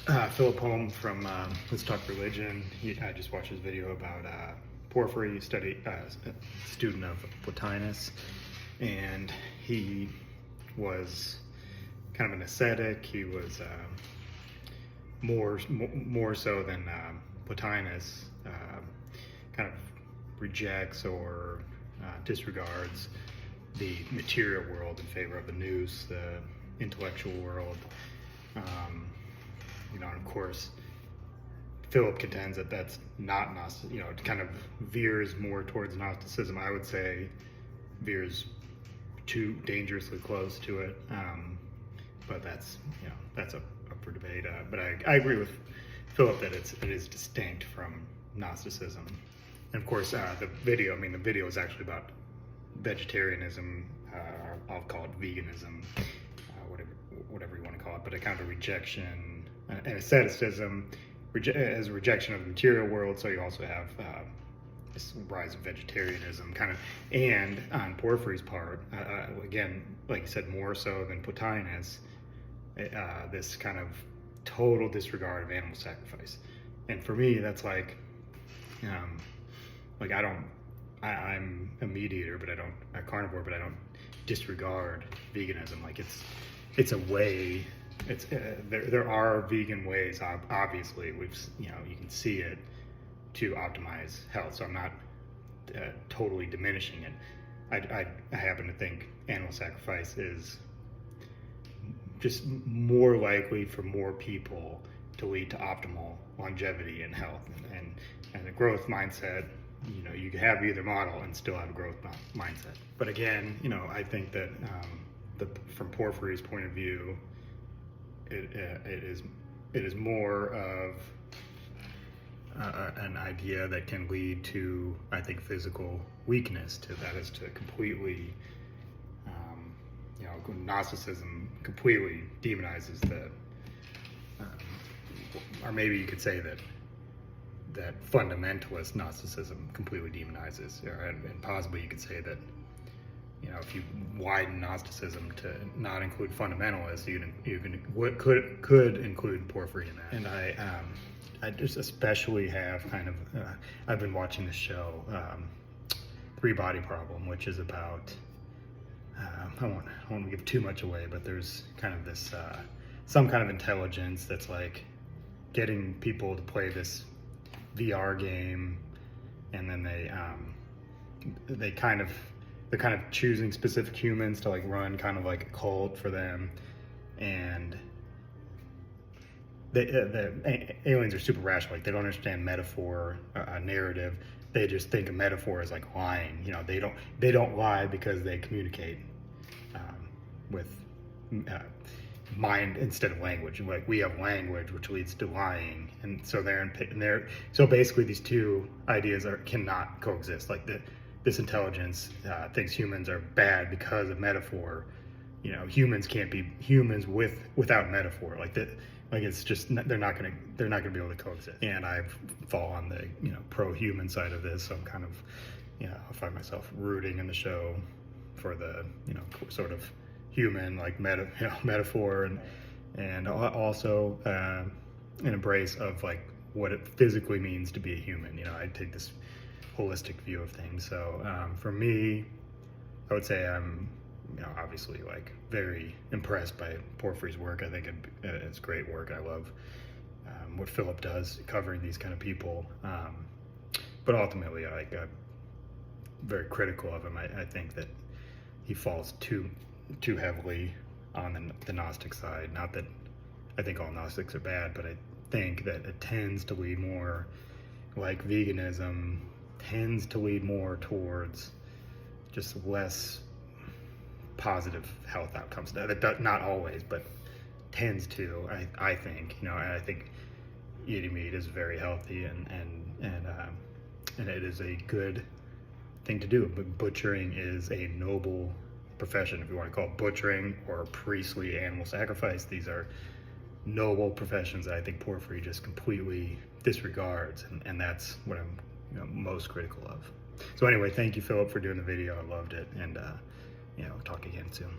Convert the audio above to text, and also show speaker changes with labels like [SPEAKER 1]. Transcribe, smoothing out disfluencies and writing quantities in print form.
[SPEAKER 1] Filip Holm from Let's Talk Religion. I just watched his video about Porfiry, student of Platonist, and he was kind of an ascetic. He was more so than Plotinus, kind of rejects or disregards the material world in favor of the nous, the intellectual world. And of course, Filip contends that that's not Gnostic. It kind of veers more towards Gnosticism. I would say veers too dangerously close to it. But that's up for debate. But I agree with Filip that it is distinct from Gnosticism. And of course, the video is actually about vegetarianism. I'll call it veganism, whatever you want to call it, but a kind of a rejection and asceticism as a rejection of the material world. So you also have this rise of vegetarianism, and on Porphyry's part, again, like you said, more so than Plotinus, this kind of total disregard of animal sacrifice. And for me, that's like I'm a meat eater, but a carnivore, but I don't disregard veganism. Like it's a way. There are vegan ways. Obviously, you can see it to optimize health. So I'm not totally diminishing it. I happen to think animal sacrifice is just more likely for more people to lead to optimal longevity and health and a growth mindset. You can have either model and still have a growth mindset. But again, I think that from Porphyry's point of view, it is more of an idea that can lead to, I think, physical weakness. That is to completely, Gnosticism completely demonizes or maybe you could say that fundamentalist Gnosticism completely demonizes, and possibly you could say that if you widen Gnosticism to not include fundamentalists, could include Porphyry in that. And I just especially have I've been watching this show, Three Body Problem, which is about I won't give too much away, but there's kind of this some kind of intelligence that's like getting people to play this VR game, and then they're kind of choosing specific humans to like run kind of like a cult for them, and the aliens are super rational. Like they don't understand metaphor, narrative. They just think a metaphor is like lying. They don't lie because they communicate with mind instead of language. Like we have language, which leads to lying, and so so basically these two ideas cannot coexist. Like this intelligence thinks humans are bad because of metaphor. Humans can't be humans without metaphor. It's just they're not gonna be able to coexist. And I fall on the pro-human side of this, so I'm kind of I find myself rooting in the show for the sort of human metaphor and also an embrace of like what it physically means to be a human. I take this holistic view of things. So for me, I would say I'm obviously like very impressed by Porphyry's work. I think it's great work. I love what Filip does covering these kind of people, but ultimately I'm very critical of him. I think that he falls too heavily on the Gnostic side. Not that I think all Gnostics are bad, but I think that it tends to lead more, like veganism tends to lead more towards just less positive health outcomes. Not always, but tends to. I think I think eating meat is very healthy and it is a good thing to do. But butchering is a noble profession, if you want to call it butchering or priestly animal sacrifice. These are noble professions that I think Porphyry just completely disregards, and that's what I'm most critical of. So anyway, thank you, Filip, for doing the video. I loved it, and talk again soon.